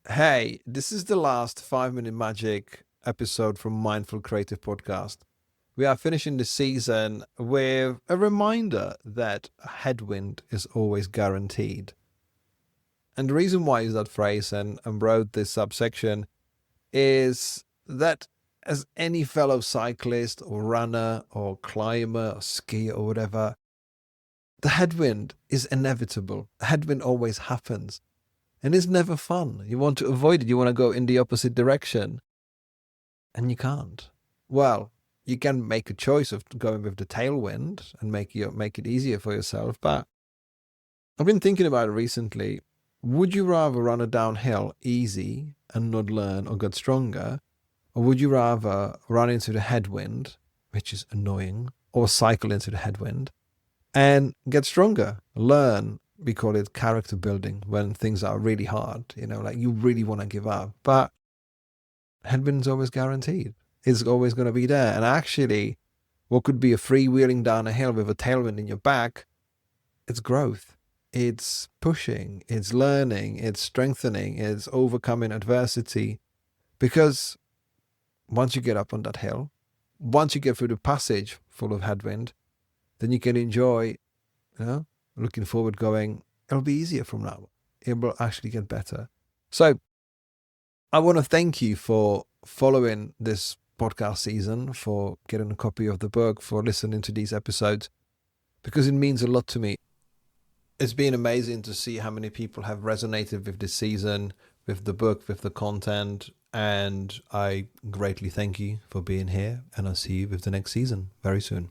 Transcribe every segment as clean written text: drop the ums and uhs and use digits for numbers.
Hey, this is the last 5 Minute Magic episode from Mindful Creative Podcast. We are finishing the season with a reminder that a headwind is always guaranteed. And the reason why I use that phrase and wrote this subsection is that as any fellow cyclist or runner or climber or skier or whatever, the headwind is inevitable. A headwind always happens. And it's never fun. You want to avoid it. You want to go in the opposite direction. And you can't. Well, you can make a choice of going with the tailwind and make it easier for yourself. But I've been thinking about it recently. Would you rather run a downhill easy and not learn or get stronger? Or would you rather run into the headwind, which is annoying, or cycle into the headwind and get stronger, learn? We call it character building when things are really hard, like you really want to give up. But headwind's always guaranteed. It's always going to be there. And actually, what could be a freewheeling down a hill with a tailwind in your back, it's growth. It's pushing, it's learning, it's strengthening, it's overcoming adversity. Because once you get up on that hill, once you get through the passage full of headwind, then you can enjoy, looking forward going, it'll be easier from now. It will actually get better. So I want to thank you for following this podcast season, for getting a copy of the book, for listening to these episodes, because it means a lot to me. It's been amazing to see how many people have resonated with this season, with the book, with the content, and I greatly thank you for being here, and I'll see you with the next season very soon.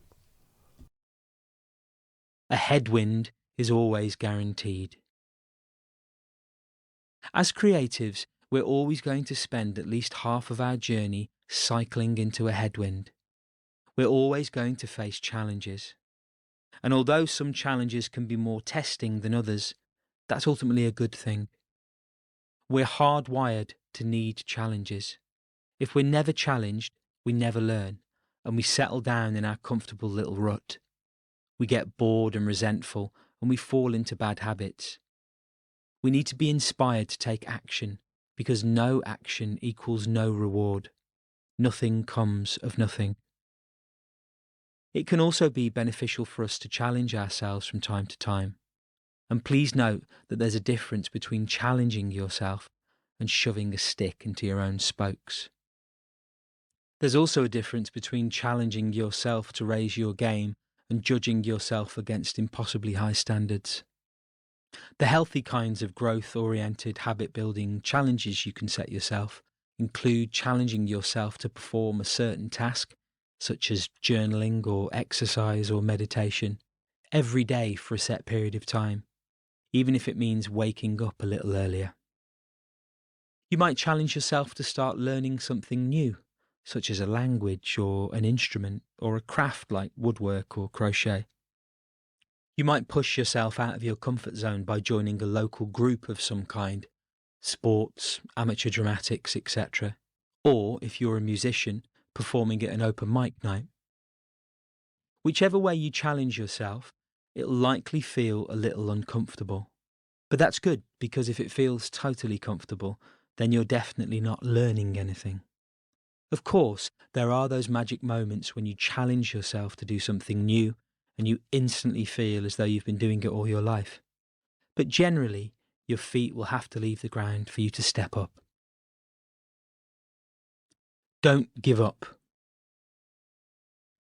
A headwind is always guaranteed. As creatives, we're always going to spend at least half of our journey cycling into a headwind. We're always going to face challenges. And although some challenges can be more testing than others, that's ultimately a good thing. We're hardwired to need challenges. If we're never challenged, we never learn, and we settle down in our comfortable little rut. We get bored and resentful, and we fall into bad habits. We need to be inspired to take action, because no action equals no reward. Nothing comes of nothing. It can also be beneficial for us to challenge ourselves from time to time. And please note that there's a difference between challenging yourself and shoving a stick into your own spokes. There's also a difference between challenging yourself to raise your game and judging yourself against impossibly high standards. The healthy kinds of growth-oriented habit-building challenges you can set yourself include challenging yourself to perform a certain task, such as journaling or exercise or meditation, every day for a set period of time, even if it means waking up a little earlier. You might challenge yourself to start learning something new, such as a language or an instrument or a craft like woodwork or crochet. You might push yourself out of your comfort zone by joining a local group of some kind, sports, amateur dramatics, etc. Or, if you're a musician, performing at an open mic night. Whichever way you challenge yourself, it'll likely feel a little uncomfortable. But that's good, because if it feels totally comfortable, then you're definitely not learning anything. Of course, there are those magic moments when you challenge yourself to do something new and you instantly feel as though you've been doing it all your life. But generally, your feet will have to leave the ground for you to step up. Don't give up.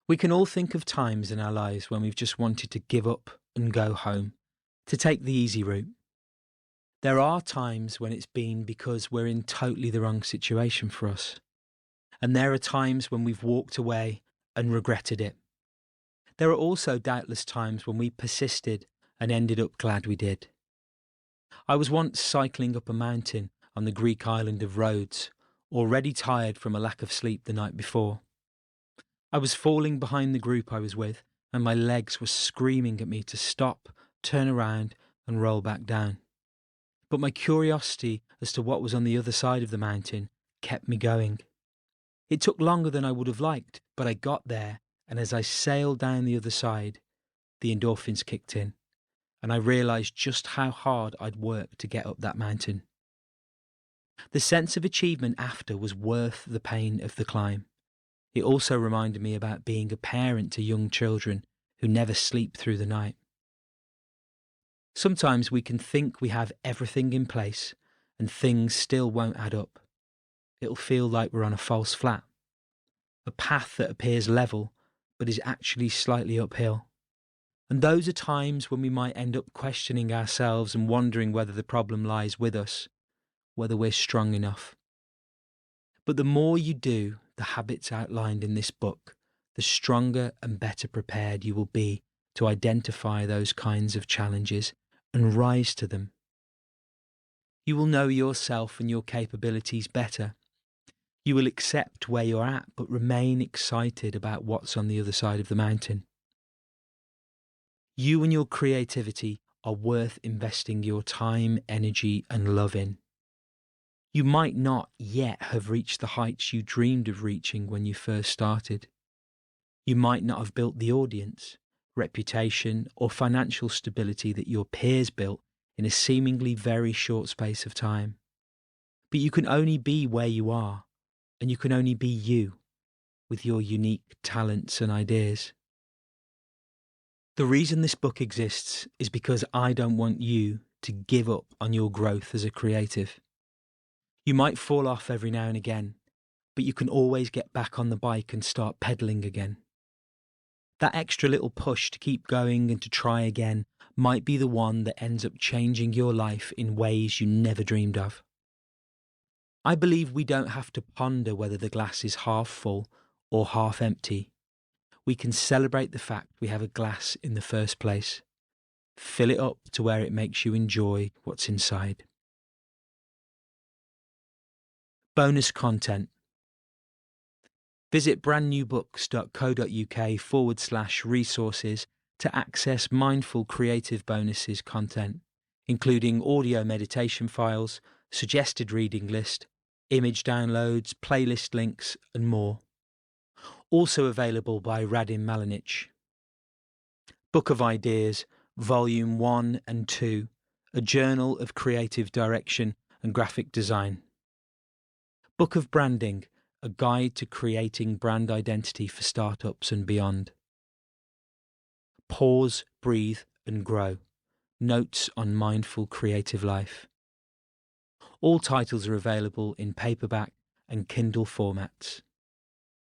We can all think of times in our lives when we've just wanted to give up and go home, to take the easy route. There are times when it's been because we're in totally the wrong situation for us. And there are times when we've walked away and regretted it. There are also doubtless times when we persisted and ended up glad we did. I was once cycling up a mountain on the Greek island of Rhodes, already tired from a lack of sleep the night before. I was falling behind the group I was with, and my legs were screaming at me to stop, turn around, and roll back down. But my curiosity as to what was on the other side of the mountain kept me going. It took longer than I would have liked, but I got there, and as I sailed down the other side, the endorphins kicked in, and I realised just how hard I'd worked to get up that mountain. The sense of achievement after was worth the pain of the climb. It also reminded me about being a parent to young children who never sleep through the night. Sometimes we can think we have everything in place and things still won't add up. It'll feel like we're on a false flat, a path that appears level but is actually slightly uphill. And those are times when we might end up questioning ourselves and wondering whether the problem lies with us, whether we're strong enough. But the more you do the habits outlined in this book, the stronger and better prepared you will be to identify those kinds of challenges and rise to them. You will know yourself and your capabilities better. You will accept where you're at, but remain excited about what's on the other side of the mountain. You and your creativity are worth investing your time, energy, and love in. You might not yet have reached the heights you dreamed of reaching when you first started. You might not have built the audience, reputation, or financial stability that your peers built in a seemingly very short space of time. But you can only be where you are, and you can only be you, with your unique talents and ideas. The reason this book exists is because I don't want you to give up on your growth as a creative. You might fall off every now and again, but you can always get back on the bike and start pedaling again. That extra little push to keep going and to try again might be the one that ends up changing your life in ways you never dreamed of. I believe we don't have to ponder whether the glass is half full or half empty. We can celebrate the fact we have a glass in the first place. Fill it up to where it makes you enjoy what's inside. Bonus content. Visit brandnewbooks.co.uk/resources to access mindful creative bonuses content, including audio meditation files, suggested reading list, image downloads, playlist links, and more. Also available by Radim Malinic. Book of Ideas, Volume 1 and 2, A Journal of Creative Direction and Graphic Design. Book of Branding, A Guide to Creating Brand Identity for Startups and Beyond. Pause, Breathe and Grow, Notes on Mindful Creative Life. All titles are available in paperback and Kindle formats.